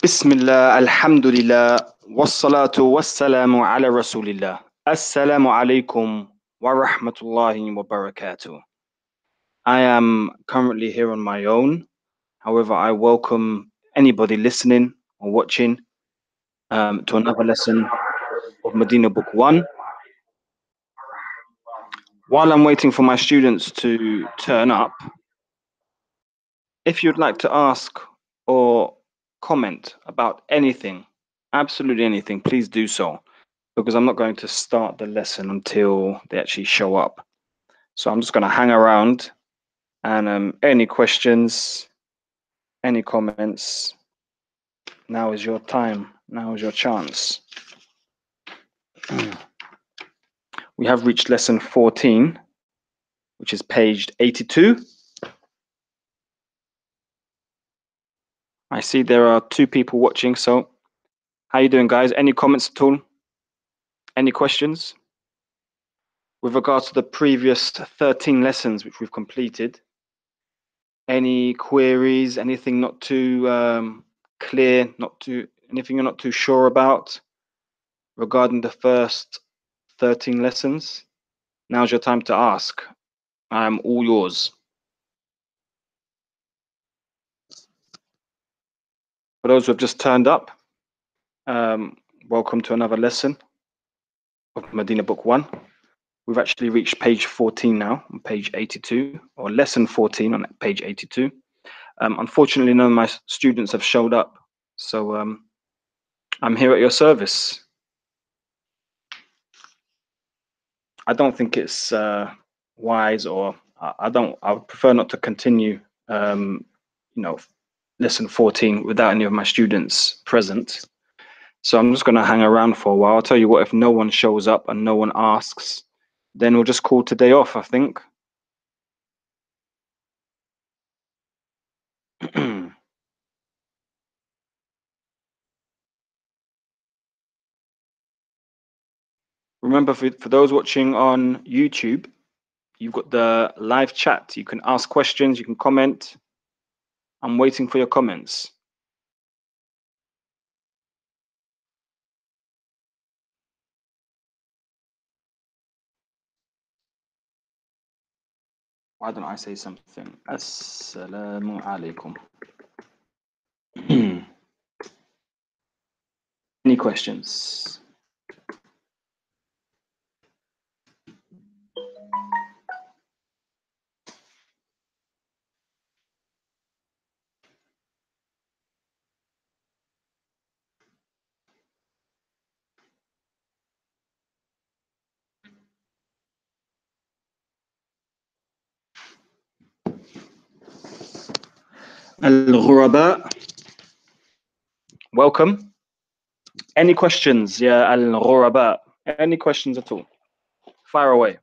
Bismillah, alhamdulillah, wassalatu wassalamu ala rasulillah. Assalamu alaikum wa rahmatullahi wa barakatuh. I am currently here on my own. However, I welcome anybody listening or watching to another lesson of Medina Book 1. While I'm waiting for my students to turn up, if you'd like to ask or comment about anything, absolutely anything, please do so, because I'm not going to start the lesson until they actually show up. So I'm just going to hang around and any questions, any comments, now is your time, now is your chance. We have reached lesson 14, which is page 82. I see there are 2 people watching, so how you doing, guys? Any comments at all? Any questions? With regards to the previous 13 lessons which we've completed, any queries, anything not too clear, anything you're not too sure about regarding the first 13 lessons? Now's your time to ask. I am all yours. For those who have just turned up, welcome to another lesson of Medina Book 1. We've actually reached page 14 now, on page 82, or lesson 14 on page 82. Unfortunately, none of my students have showed up, so I'm here at your service. I don't think it's wise, or I would prefer not to continue, lesson 14 without any of my students present. So I'm just going to hang around for a while. I'll tell you what, if no one shows up and no one asks, then we'll just call today off, I think. Remember, for those watching on YouTube, you've got the live chat. You can ask questions, you can comment. I'm waiting for your comments. Why don't I say something? Assalamu alaikum. Any questions? Al-Ghuraba, welcome. Any questions? Yeah, Al-Ghuraba. Any questions at all? Fire away.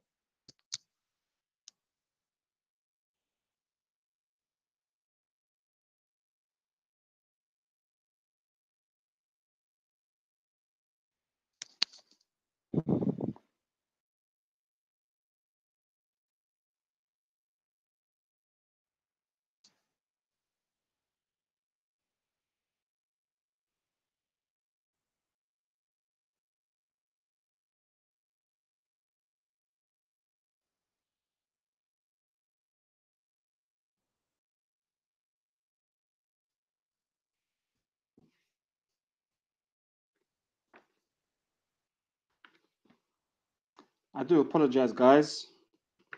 I do apologize, guys.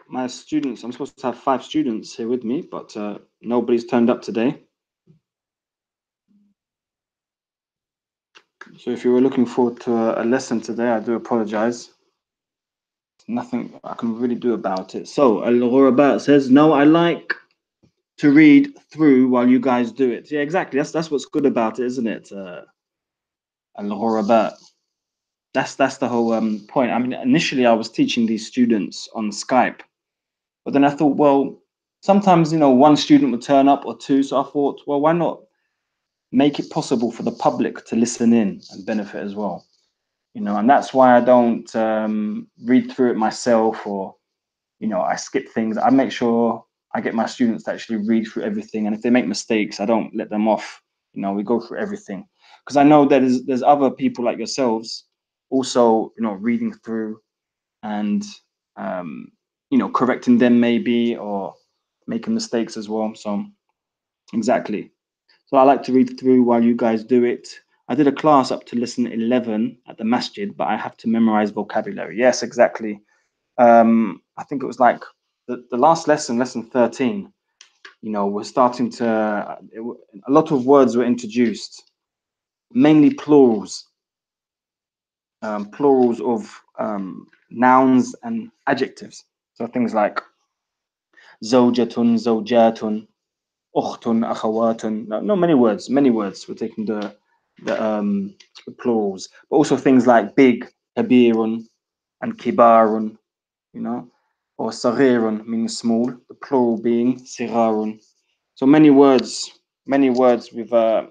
My students, I'm supposed to have 5 students here with me, but nobody's turned up today. So if you were looking forward to a lesson today, I do apologize. Nothing I can really do about it. So Al-Ghuraba says, no, I like to read through while you guys do it. Yeah, exactly. That's what's good about it, isn't it? Al-Ghuraba. That's the whole point. I mean, initially I was teaching these students on Skype, but then I thought, well, sometimes, one student would turn up or 2. So I thought, well, why not make it possible for the public to listen in and benefit as well? And that's why I don't read through it myself, or, I skip things. I make sure I get my students to actually read through everything. And if they make mistakes, I don't let them off. We go through everything. because I know there's other people like yourselves also, reading through and correcting them maybe, or making mistakes as well. So exactly. So I like to read through while you guys do it. I did a class up to lesson 11 at the masjid, but I have to memorize vocabulary. Yes, exactly. I think it was like the last lesson, lesson 13. We're starting to, a lot of words were introduced, mainly plurals of nouns and adjectives. So things like zawjatun, zawjatun, ukhtun, akhawatun. No, many words. We're taking the plurals, but also things like big, kabirun, and kibarun. Or saghirun meaning small. The plural being sigharun. So many words were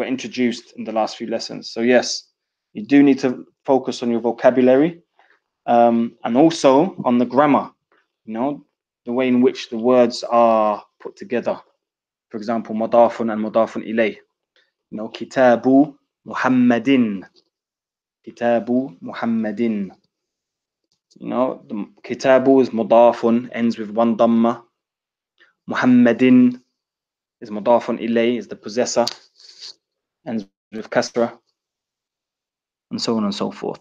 introduced in the last few lessons. So yes, you do need to focus on your vocabulary, and also on the grammar. The way in which the words are put together. For example, mudafun and mudafun ilayh. Kitabu Muhammadin. Kitabu Muhammadin. The kitabu is mudafun, ends with one dhamma. Muhammadin is mudafun ilay, is the possessor, ends with kasra, and so on and so forth.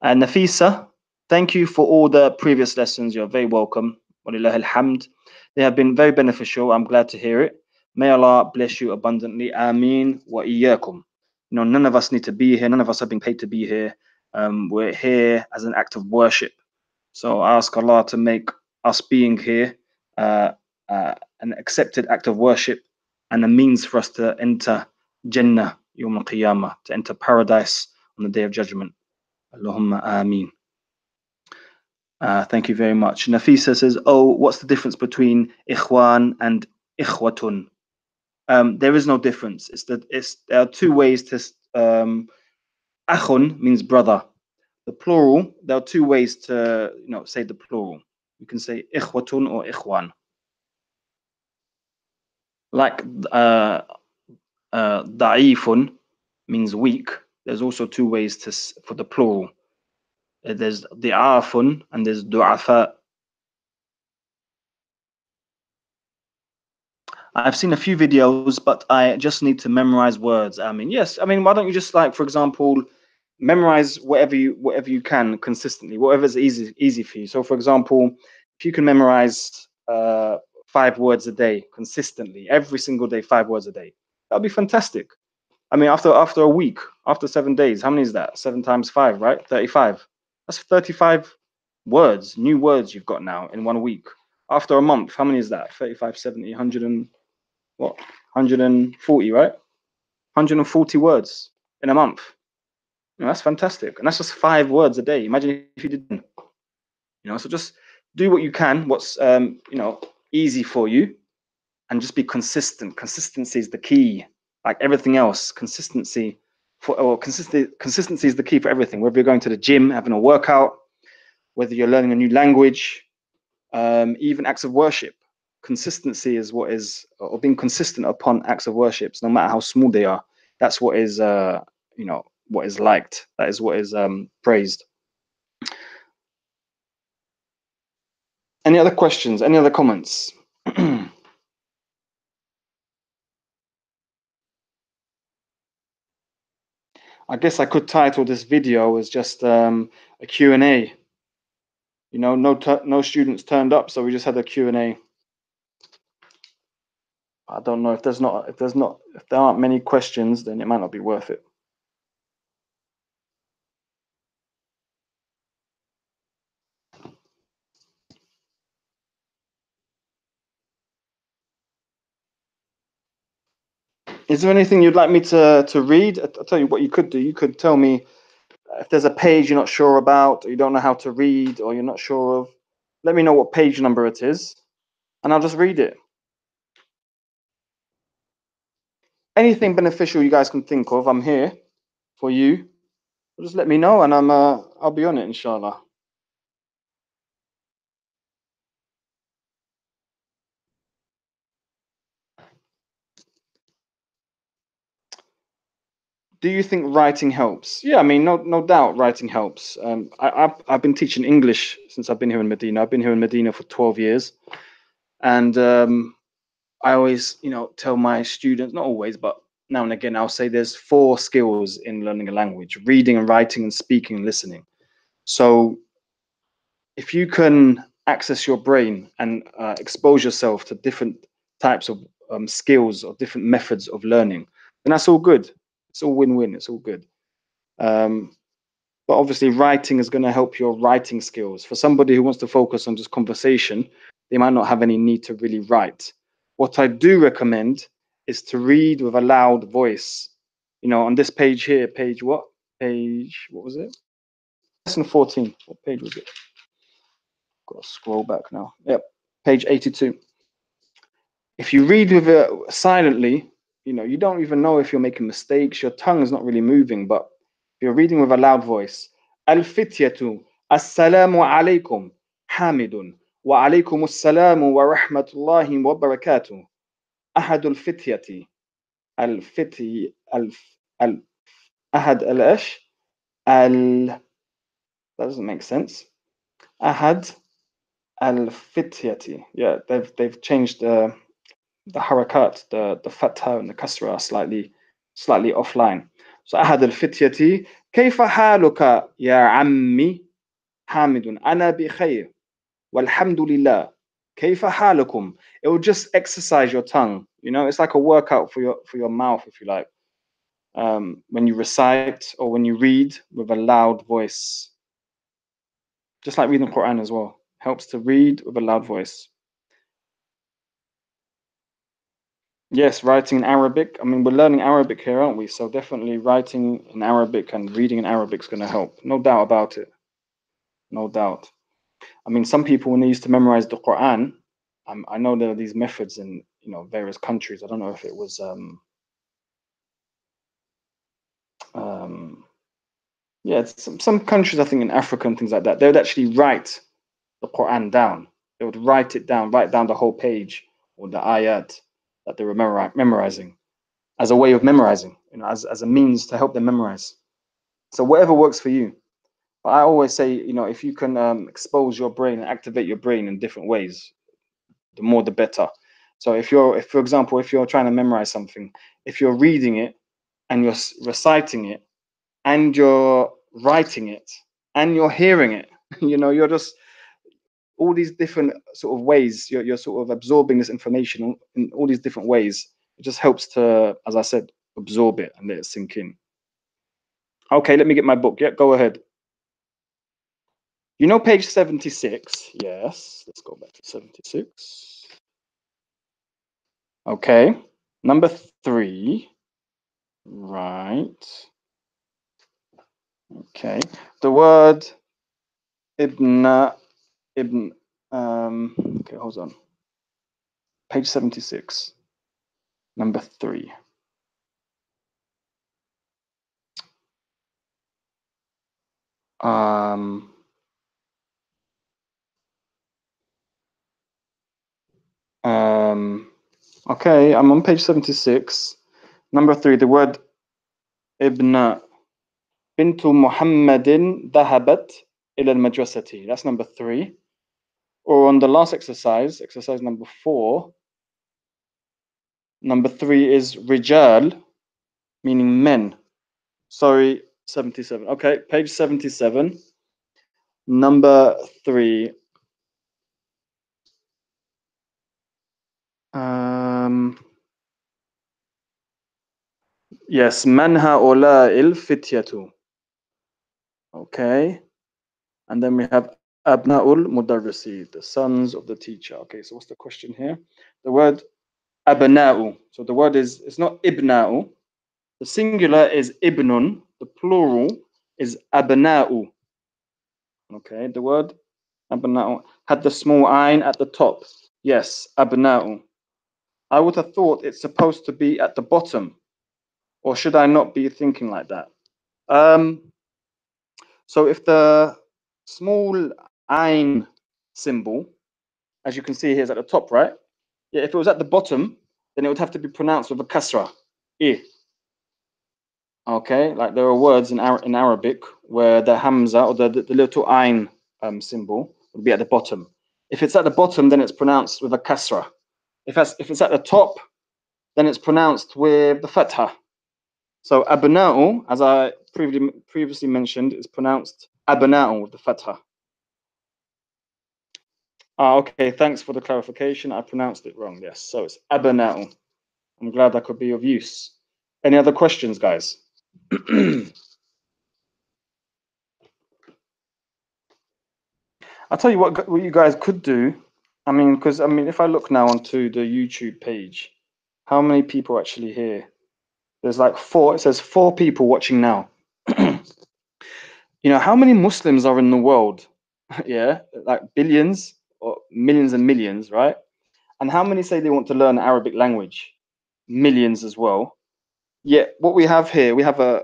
And Nafisa, thank you for all the previous lessons. You're very welcome. Walillah alhamd. They have been very beneficial. I'm glad to hear it. May Allah bless you abundantly. Ameen wa iyyakum. None of us need to be here. None of us have been paid to be here. We're here as an act of worship. So I ask Allah to make us being here an accepted act of worship and a means for us to enter Jannah Yawm al-Qiyamah, to enter paradise on the Day of Judgment. Allahumma ameen. Thank you very much. Nafisa says, oh, what's the difference between ikhwan and ikhwatun? There is no difference. There are two ways to akhun means brother. The plural, there are two ways to say the plural. You can say ikhwatun or ikhwan. Like da'ifun means weak. There's also two ways for the plural. There's di'afun and there's du'afa. I've seen a few videos, but I just need to memorize words. Yes. Why don't you just, like, for example, memorize whatever you can consistently, whatever's easy for you. So, for example, if you can memorize 5 words a day consistently, every single day, 5 words a day, that'd be fantastic. After a week, after 7 days, how many is that? 7 times 5, right? 35. That's 35 words, new words you've got now in 1 week. After a month, how many is that? 35, 70, 100 and what? 140, right? 140 words in a month. That's fantastic. And that's just 5 words a day. Imagine if you did, so just do what you can, what's easy for you, and just be consistent. Consistency is the key. Like everything else, consistency is the key for everything. Whether you're going to the gym, having a workout, whether you're learning a new language, even acts of worship. Consistency is what is, or being consistent upon acts of worship, no matter how small they are. That's what is, what is liked. That is what is praised. Any other questions? Any other comments? I guess I could title this video as just a Q&A. No students turned up, so we just had a Q&A. I don't know if there aren't many questions, then it might not be worth it. Is there anything you'd like me to read? I'll tell you what you could do. You could tell me if there's a page you're not sure about, or you don't know how to read, or you're not sure of. Let me know what page number it is, and I'll just read it. Anything beneficial you guys can think of, I'm here for you. Just let me know, and I'll be on it, inshallah. Do you think writing helps? Yeah, I mean, no doubt writing helps. I've been teaching English since I've been here in Medina. I've been here in Medina for 12 years. And I always, tell my students, not always, but now and again, I'll say there's 4 skills in learning a language: reading and writing and speaking and listening. So if you can access your brain and expose yourself to different types of skills or different methods of learning, then that's all good. It's all win-win. It's all good. Um, but obviously, writing is going to help your writing skills. For somebody who wants to focus on just conversation, they might not have any need to really write. What I do recommend is to read with a loud voice. On this page here, page what? What was it? Lesson 14. What page was it? Got to scroll back now. Yep, page 82. If you read with it silently, you don't even know if you're making mistakes. Your tongue is not really moving, but if you're reading with a loud voice, Al-fityatu, assalamu alaykum, hamidun, wa alaykum assalamu wa rahmatullahi wa barakatuh. Ahadul fityati, al-fity, al, ahad al-ash, that doesn't make sense. Ahad al-fityati. Yeah, they've changed the harakat, the fatha and the kasra are slightly offline. So أحد الفتية كيف حالك يا عمي حامد أنا بخير والحمد لله كيف حالكم. It will just exercise your tongue. It's like a workout for your mouth, if you like. When you recite or when you read with a loud voice, just like reading the Quran as well, helps to read with a loud voice. Yes, writing in Arabic. I mean, we're learning Arabic here, aren't we? So definitely writing in Arabic and reading in Arabic is going to help. No doubt about it. No doubt. I mean, some people, when they used to memorize the Quran, I know there are these methods in various countries. I don't know if it was yeah, some countries, I think in Africa and things like that, they would actually write the Quran down. They would write it down, write down the whole page or the ayat that they were memorizing, as a way of memorizing, as a means to help them memorize. So whatever works for you. But I always say, if you can expose your brain and activate your brain in different ways, the more the better. So if for example, if you're trying to memorize something, if you're reading it and you're reciting it and you're writing it and you're hearing it, you're just all these different sort of ways. You're sort of absorbing this information in all these different ways. It just helps to, as I said, absorb it and let it sink in. Okay, let me get my book. Yeah, go ahead. Page 76. Yes, let's go back to 76. Okay, number 3. Right. Okay, the word ibn. Okay, hold on. Page 76, number 3. Okay, I'm on page 76. Number 3, the word ibn. Bintu Muhammadin dhahabat ila al-madrasati. That's number 3. Or on the last exercise number 4, number 3 is rijal, meaning men. Sorry, 77. Okay, page 77, number 3. Yes, man ha'ula'il fityatu. Okay, and then we have abna'ul mudarrisi, the sons of the teacher. Okay, so what's the question here? The word abna'u. So the word it's not ibna'u. The singular is ibnun. The plural is abna'u. Okay, the word abna'u had the small ayn at the top. Yes, abna'u. I would have thought it's supposed to be at the bottom, or should I not be thinking like that? So if the small ayn symbol, as you can see here, is at the top, right? Yeah, if it was at the bottom, then it would have to be pronounced with a kasra. I. Okay, like there are words in Arabic where the hamza or the little ayn symbol would be at the bottom. If it's at the bottom, then it's pronounced with a kasra. If it's at the top, then it's pronounced with the fatha. So abna'u, as I previously mentioned, is pronounced abna'u with the fatha. Ah, okay, thanks for the clarification. I pronounced it wrong. Yes, so it's abna'u. I'm glad that could be of use. Any other questions, guys? I'll tell you what you guys could do. I mean, because if I look now onto the YouTube page, how many people are actually here? There's like four. It says 4 people watching now. How many Muslims are in the world? Yeah, like billions or millions and millions, right? And how many say they want to learn Arabic language? Millions as well. Yet what we have here, we have a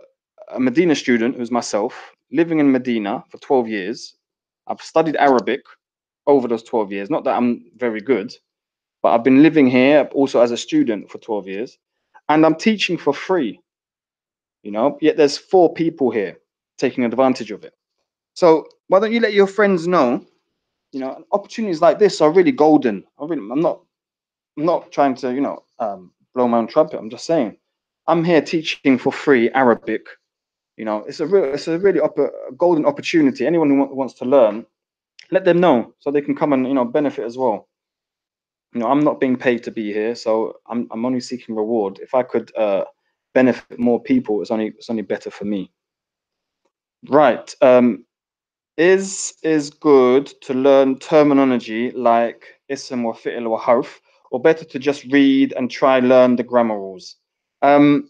Medina student who's myself, living in Medina for 12 years. I've studied Arabic over those 12 years. Not that I'm very good, but I've been living here also as a student for 12 years. And I'm teaching for free, yet there's 4 people here taking advantage of it. So why don't you let your friends know, opportunities like this are really golden. I'm not trying to, blow my own trumpet. I'm just saying, I'm here teaching for free Arabic. It's a really a golden opportunity. Anyone who wants to learn, let them know so they can come and benefit as well. I'm not being paid to be here, so I'm only seeking reward. If I could benefit more people, it's only better for me. Right. Is good to learn terminology like ism or fi'l or harf, or better to just read and try learn the grammar rules? Um,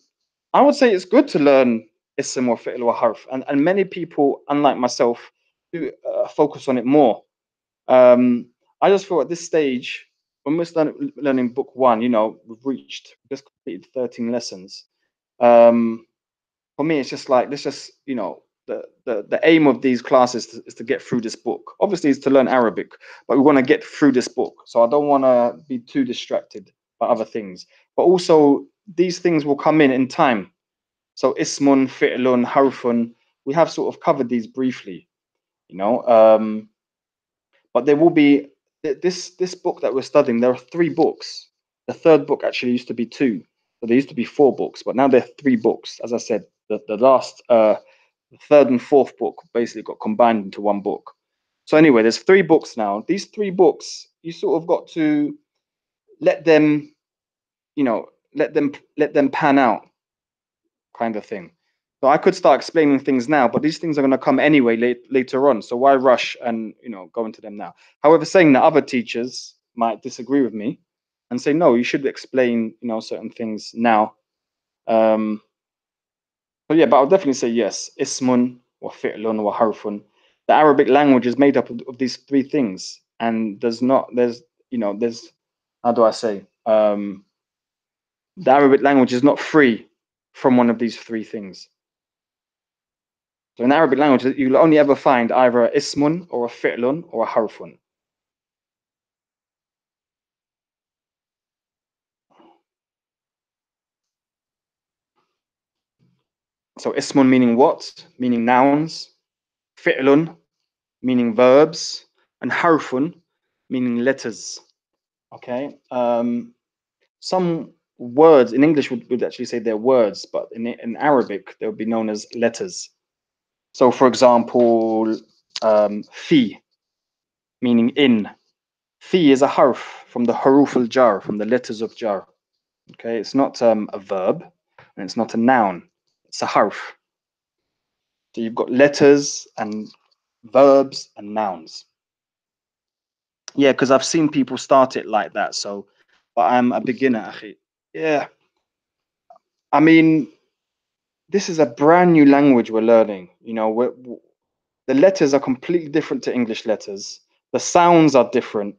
I would say it's good to learn ism or fi'l or harf, and many people, unlike myself, do focus on it more. Um, I just feel at this stage, when we're learning book one, we've just completed 13 lessons. Um, for me, it's just like let's just the aim of these classes is to get through this book. Obviously, it's to learn Arabic, but we want to get through this book. So I don't want to be too distracted by other things. But also, these things will come in time. So ismun, fi'lun, harfun, we have sort of covered these briefly, you know. But there will be this book that we're studying. There are 3 books. The third book actually used to be 2. So there used to be 4 books, but now there are 3 books. As I said, the last the third and fourth book basically got combined into one book. So anyway, there's 3 books now. These 3 books, you sort of got to let them, let them pan out, kind of thing. So I could start explaining things now, but these things are going to come anyway later on. So why rush and go into them now? However, saying that other teachers might disagree with me and say no, you should explain certain things now. Um, but yeah, but I'll definitely say yes. Ismun wa fi'lun wa harfun. The Arabic language is made up of these 3 things, and there's how do I say? The Arabic language is not free from one of these 3 things. So in Arabic language, you'll only ever find either a ismun or a fi'lun or a harfun. So ismun meaning what? Meaning nouns. Fi'lun meaning verbs. And harfun meaning letters. Okay. Some words in English would actually say they're words, but in Arabic, they would be known as letters. So for example, fi meaning in. Fi is a harf from the haruf al-jar, from the letters of jar. Okay, it's not a verb and it's not a noun, it's a harf. So you've got letters and verbs and nouns. Yeah, because I've seen people start it like that. So, but I'm a beginner, akhi. Yeah, I mean, this is a brand new language we're learning. The letters are completely different to English letters. The sounds are different.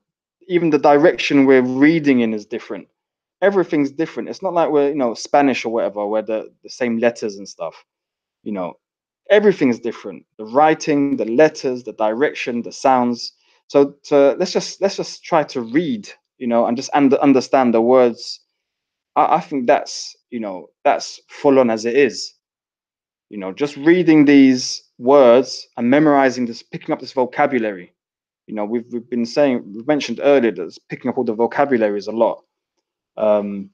Even the direction we're reading in is different. Everything's different. It's not like we're, Spanish or whatever, where the same letters and stuff. You know, everything is different. The writing, the letters, the direction, the sounds. So let's just try to read, and just understand the words. I think that's full on as it is. You know, just reading these words and memorizing this, picking up this vocabulary. You know, we've mentioned earlier that picking up all the vocabulary is a lot. So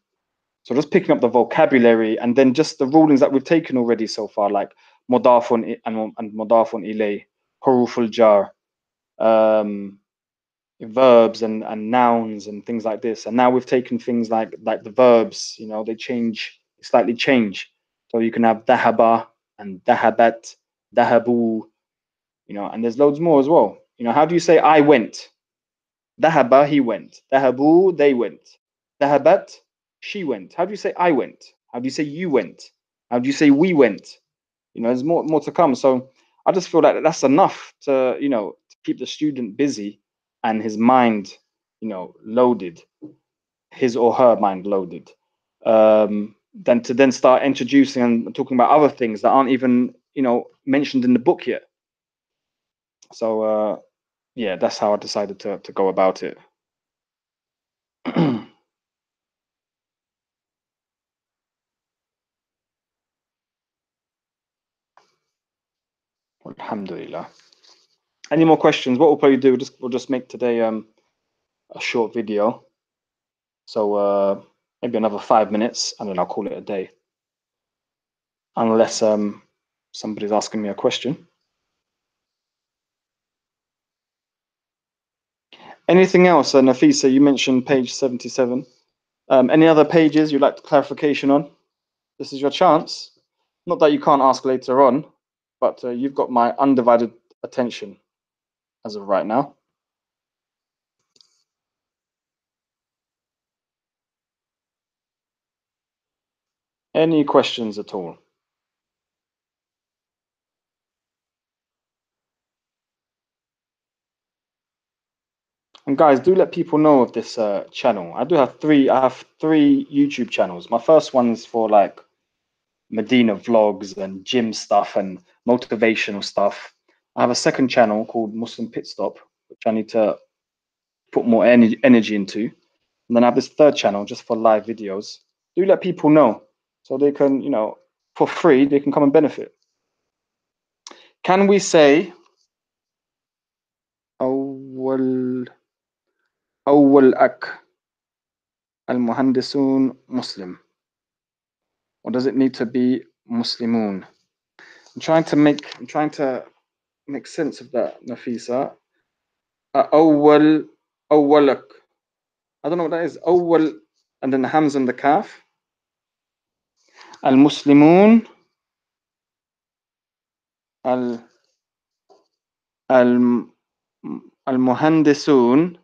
just picking up the vocabulary and then just the rulings that we've taken already so far, like mudafun and mudafun ilay, huruful jar, verbs and nouns and things like this. And now we've taken things like the verbs, you know, they slightly change. So you can have dahaba and dahabat, dahabu, you know, and there's loads more as well. You know, how do you say I went? Dahaba, he went. Dahabu, they went. Dahabat, she went. How do you say I went? How do you say you went? How do you say we went? You know, there's more to come. So I just feel like that's enough to, you know, to keep the student busy and his mind, you know, loaded, his or her mind loaded. Than to then start introducing and talking about other things that aren't even, you know, mentioned in the book yet. So yeah, that's how I decided to go about it. Alhamdulillah. Any more questions? What we'll probably do, we'll just make today a short video. So maybe another 5 minutes, and then I'll call it a day. Unless somebody's asking me a question. Anything else, Nafisa? You mentioned page 77. Any other pages you'd like clarification on? This is your chance. Not that you can't ask later on, but you've got my undivided attention as of right now. Any questions at all? And guys, do let people know of this channel. I have three YouTube channels. My first one's for like Medina vlogs and gym stuff and motivational stuff. I have a second channel called Muslim Pit Stop, which I need to put more energy into. And then I have this third channel just for live videos. Do let people know so they can, you know, for free, they can come and benefit. Can we say أول أك المهندسون Muslim? Or does it need to be Muslimun? I'm trying to make sense of that, Nafisa. أولك. I don't know what that is. أول and then the Hamza and the Kaf. المسلمون المهندسون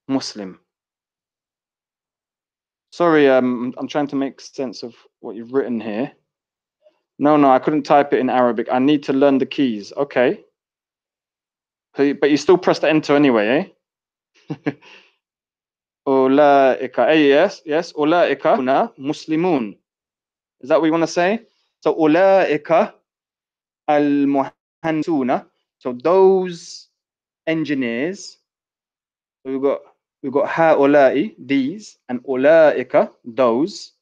Muslim. Sorry, I'm trying to make sense of what you've written here. No, I couldn't type it in Arabic. I need to learn the keys. Okay. But you still press the enter anyway, eh? Ulaika. Yes. Ulaika Muslimun. Is that what you want to say? So ulaika al-muhandisuna. So those engineers. So we've got haula'i, these, and ulaika, those,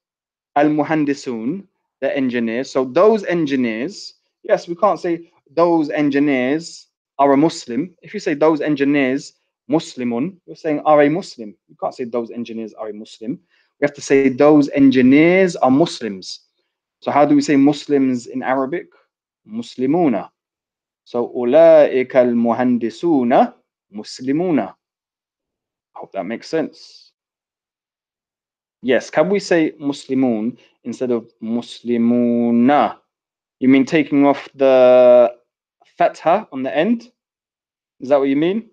al-muhandisun, the engineers. So those engineers, yes, we can't say those engineers are a Muslim. If you say those engineers Muslimun, you're saying are a Muslim. You can't say those engineers are a Muslim. We have to say those engineers are Muslims. So how do we say Muslims in Arabic? Muslimuna. So ulaika al-muhandisuna Muslimuna. I hope that makes sense. Yes, can we say Muslimun instead of Muslimuna? You mean taking off the fatha on the end? Is that what you mean?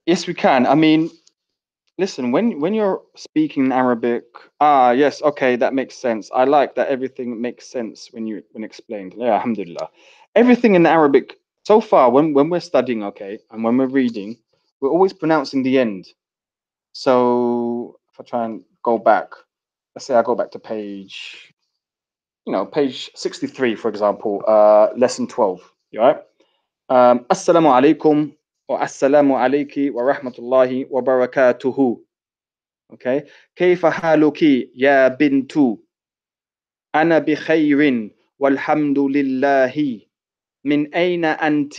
Yes, we can. I mean, listen, when you're speaking Arabic, yes, okay, that makes sense. I like that everything makes sense when explained. Yeah, alhamdulillah. Everything in Arabic so far when we're studying, okay, and when we're reading, we're always pronouncing the end. So if I try and go back, let's say I go back to page 63, for example, lesson 12. You all right? Assalamu alaikum wa assalamu alayki wa rahmatullahi wa barakatuhu. Okay. كيف حالك يا بنت أنا بخير والحمد لله من أين أنت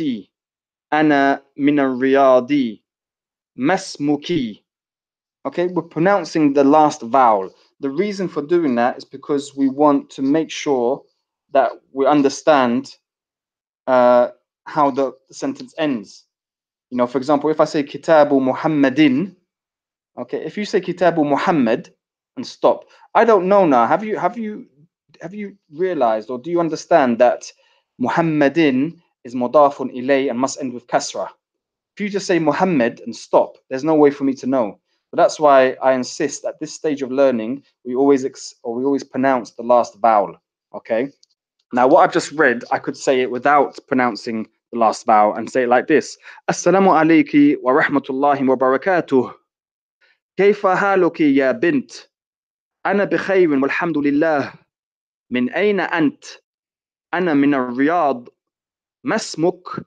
أنا من الرياض ما اسمك. Okay, we're pronouncing the last vowel. The reason for doing that is because we want to make sure that we understand how the sentence ends. You know, for example, if I say Kitabu Muhammadin, okay, if you say Kitabu Muhammad and stop, I don't know now. Have you realized, or do you understand that Muhammadin is mudafun ilay and must end with kasra? If you just say Muhammad and stop, there's no way for me to know. But that's why I insist at this stage of learning, we always pronounce the last vowel. Okay. Now, what I've just read, I could say it without pronouncing the last vowel and say it like this: Assalamu alayki wa rahmatullahi wa barakatuh. كيف حالك يا بنت؟ أنا بخير والحمد لله. من أين أنت؟ أنا من الرياض. ما اسمك?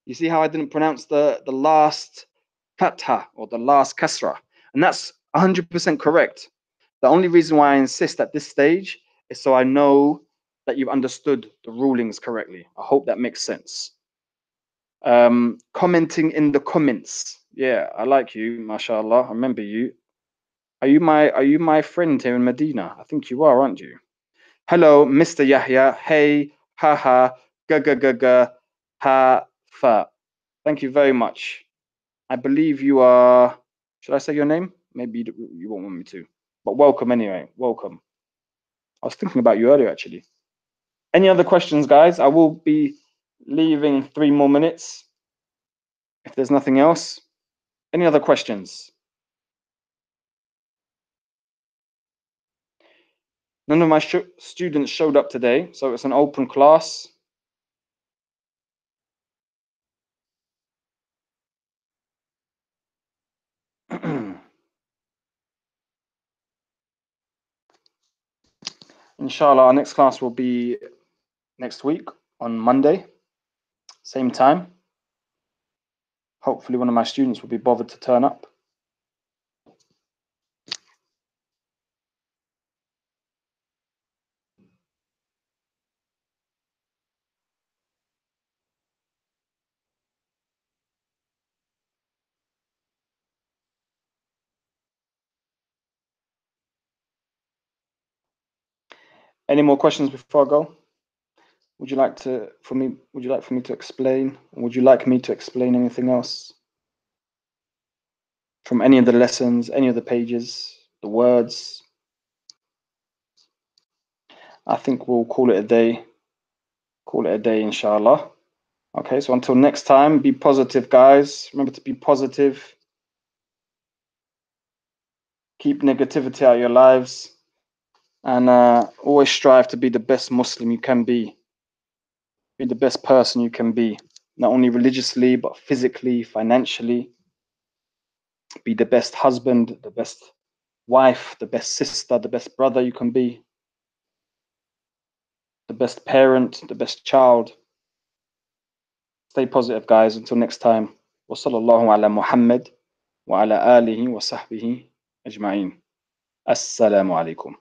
You see how I didn't pronounce the last fatha or the last kasra? And that's 100% correct. The only reason why I insist at this stage is so I know that you've understood the rulings correctly. I hope that makes sense. Commenting in the comments. Yeah, I like you, mashallah. I remember you. Are you my friend here in Medina? I think you are, aren't you? Hello, Mr. Yahya. Hey, haha, ga ga ga ga, ha fa. Thank you very much. I believe you are. Should I say your name? Maybe you won't want me to. But welcome anyway. Welcome. I was thinking about you earlier, actually. Any other questions, guys? I will be leaving 3 more minutes. If there's nothing else. Any other questions? None of my students showed up today, so it's an open class. Inshallah, our next class will be next week on Monday, same time. Hopefully one of my students will be bothered to turn up. Any more questions before I go? Would you like for me to explain? Or would you like me to explain anything else? From any of the lessons, any of the pages, the words? I think we'll call it a day. Call it a day, inshallah. Okay, so until next time, be positive, guys. Remember to be positive. Keep negativity out of your lives. And always strive to be the best Muslim you can be. Be the best person you can be. Not only religiously, but physically, financially. Be the best husband, the best wife, the best sister, the best brother you can be. The best parent, the best child. Stay positive, guys. Until next time. وصلى الله على محمد وعلى آله وصحبه أجمعين. السلام عليكم.